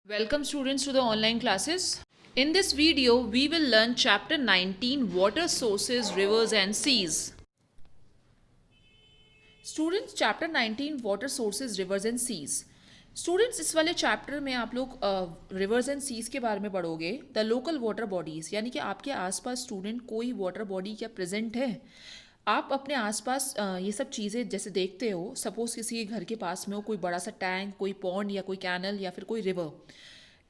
Welcome students to the online classes. In this video, we will learn chapter 19 Water Sources, Rivers and Seas. Students, chapter 19 Water Sources, Rivers and Seas. Students इस वाले chapter में आप लोग reverse and seize के बारे में पढ़ोगे. The local water bodies यानी कि आपके आसपास स्टूडेंट कोई वाटर बॉडी क्या प्रेजेंट है. आप अपने आसपास ये सब चीज़ें जैसे देखते हो. सपोज़ किसी के घर के पास में हो कोई बड़ा सा टैंक, कोई पॉन्ड या कोई कैनल या फिर कोई रिवर.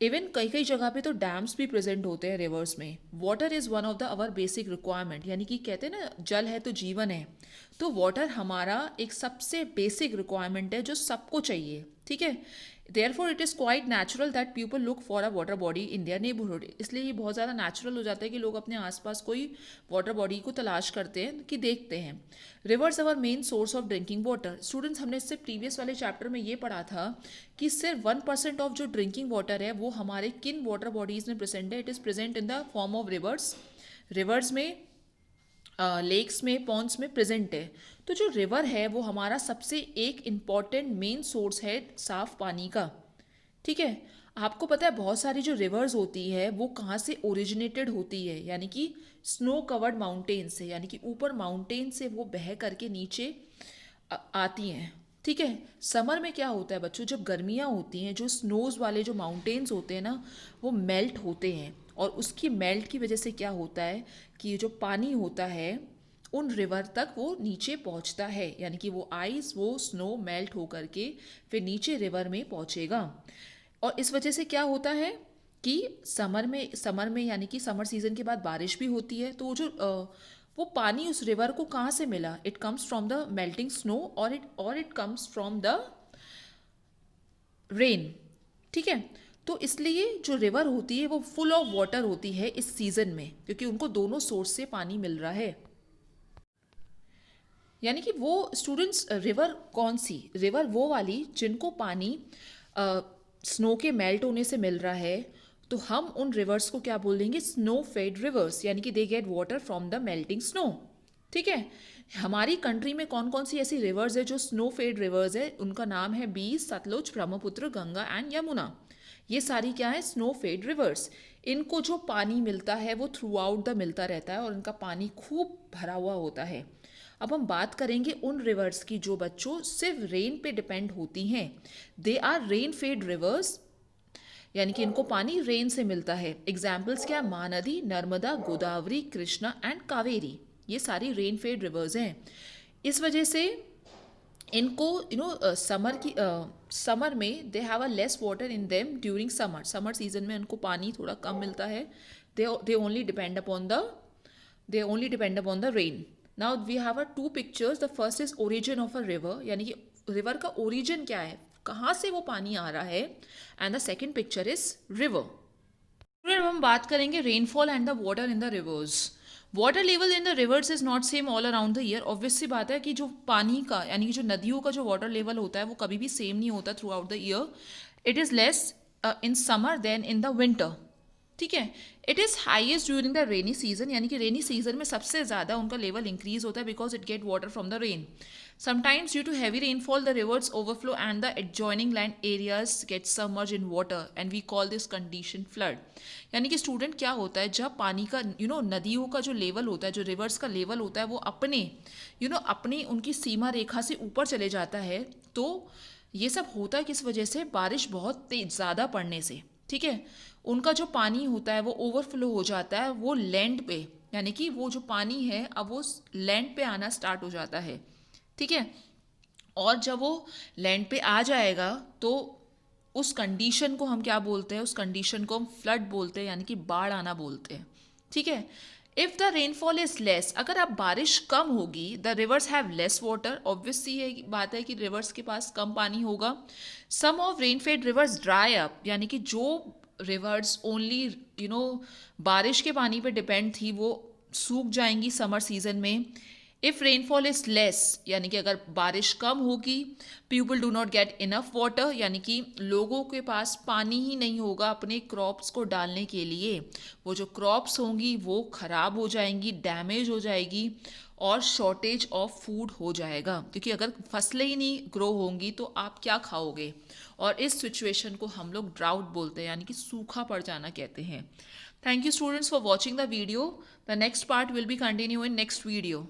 इवन कई कई जगह पे तो डैम्स भी प्रेजेंट होते हैं रिवर्स में. Water is one of the our basic requirement यानी कि कहते हैं ना जल है तो जीवन है. तो वाटर हमारा एक सबसे बेसिक रिक्वायरमेंट है जो सबको चाहिए. ठीक है. Therefore it is quite natural that people look for a water body in their neighbourhood. इसलिए ये बहुत ज़्यादा नेचुरल हो जाता है कि लोग अपने आसपास कोई वाटर बॉडी को तलाश करते हैं कि देखते हैं. Reverse our main source of drinking water. Students, हमने इससे प्रीवियस वाले चैप्टर में ये पढ़ा था कि सिर्फ 1% ऑफ जो ड्रिंकिंग वाटर है वो हमारे किन वाटर बॉडीज़ में प्रेजेंट है. It is present in the form of reverse में, लेक्स में, पॉन्ड्स में प्रेजेंट है. तो जो रिवर है वो हमारा सबसे एक इम्पॉर्टेंट मेन सोर्स है साफ पानी का. ठीक है. आपको पता है बहुत सारी जो रिवर्स होती है वो कहाँ से ओरिजिनेटेड होती है, यानी कि स्नो कवर्ड माउंटेन से, यानी कि ऊपर माउंटेन से वो बह करके नीचे आती हैं. ठीक है. समर में क्या होता है बच्चों, जब गर्मियाँ होती हैं जो स्नोज वाले जो माउंटेन्स होते हैं ना वो मेल्ट होते हैं. और उसकी मेल्ट की वजह से क्या होता है कि जो पानी होता है उन रिवर तक वो नीचे पहुंचता है, यानी कि वो आइस, वो स्नो मेल्ट हो करके फिर नीचे रिवर में पहुंचेगा. और इस वजह से क्या होता है कि समर में यानी कि समर सीजन के बाद बारिश भी होती है. तो वो पानी उस रिवर को कहाँ से मिला. It comes from the melting snow और it comes from the rain. ठीक है. तो इसलिए जो रिवर होती है वो फुल ऑफ वाटर होती है इस सीजन में, क्योंकि उनको दोनों सोर्स से पानी मिल रहा है. यानी कि वो स्टूडेंट्स, रिवर कौन सी, रिवर वो वाली जिनको पानी स्नो के मेल्ट होने से मिल रहा है. तो हम उन रिवर्स को क्या बोल देंगे, स्नो फेड रिवर्स, यानी कि they get water from the melting snow. ठीक है. हमारी कंट्री में कौन कौन सी ऐसी रिवर्स है जो स्नो फेड रिवर्स है, उनका नाम है बीस, सतलुज, ब्रह्मपुत्र, गंगा एंड यमुना. ये सारी क्या है, स्नो फेड रिवर्स. इनको जो पानी मिलता है वो थ्रू आउट द मिलता रहता है और इनका पानी खूब भरा हुआ होता है. अब हम बात करेंगे उन रिवर्स की जो बच्चों सिर्फ रेन पे डिपेंड होती हैं. They are rain fed rivers, यानी कि इनको पानी रेन से मिलता है. एग्जाम्पल्स क्या, महानदी, नर्मदा, गोदावरी, कृष्णा एंड कावेरी. ये सारी रेन फेड रिवर्स हैं. इस वजह से इनको समर में they have a less water in them during summer season में इनको पानी थोड़ा कम मिलता है. They only depend upon the rain. Now we have a two pictures. The first is origin of a river, यानी कि रिवर का ओरिजिन क्या है, कहाँ से वो पानी आ रहा है. And the second picture is river. फिर हम बात करेंगे rainfall and the water in the rivers. Water level in the rivers is not same all around the year. Obvious सी बात है कि जो पानी का यानी कि जो नदियों का जो वाटर लेवल होता है वो कभी भी सेम नहीं होता throughout the year. It is less in summer than in the winter. ठीक है. It is highest during the rainy season, यानी कि रेनी सीजन में सबसे ज़्यादा उनका लेवल इंक्रीज होता है because it get water from the rain. Sometimes due to heavy rainfall, the rivers overflow and the adjoining land areas get submerged in water and we call this condition flood. यानी कि student क्या होता है, जब पानी का नदियों का जो लेवल होता है, जो रिवर्स का लेवल होता है वो अपनी उनकी सीमा रेखा से ऊपर चले जाता है. तो ये सब होता है किस वजह से, बारिश बहुत तेज ज़्यादा पड़ने से. ठीक है. उनका जो पानी होता है वो ओवरफ्लो हो जाता है वो लैंड पे, यानी कि वो जो पानी है अब वो लैंड पे आना स्टार्ट हो जाता है. ठीक है. और जब वो लैंड पे आ जाएगा तो उस कंडीशन को हम क्या बोलते हैं, उस कंडीशन को हम फ्लड बोलते हैं, यानी कि बाढ़ आना बोलते हैं. ठीक है. If the rainfall is less, अगर आप बारिश कम होगी, the rivers have less water. Obvious सी बात है कि रिवर्स के पास कम पानी होगा. Some of rain fed rivers dry up, यानी कि जो रिवर्स ओनली बारिश के पानी पे डिपेंड थी वो सूख जाएंगी समर सीजन में. इफ़ रेनफॉल इज लेस, यानी कि अगर बारिश कम होगी, people do not get enough water, यानी कि लोगों के पास पानी ही नहीं होगा अपने क्रॉप्स को डालने के लिए, वो जो क्रॉप्स होंगी वो खराब हो जाएंगी, डैमेज हो जाएगी, और शॉर्टेज ऑफ फूड हो जाएगा, क्योंकि अगर फसलें ही नहीं ग्रो होंगी तो आप क्या खाओगे। और इस सिचुएशन को हम लोग ड्राउट बोलते हैं, यानी कि सूखा पड़ जाना कहते हैं। Thank you students for watching the video. The next part will be continue in next video.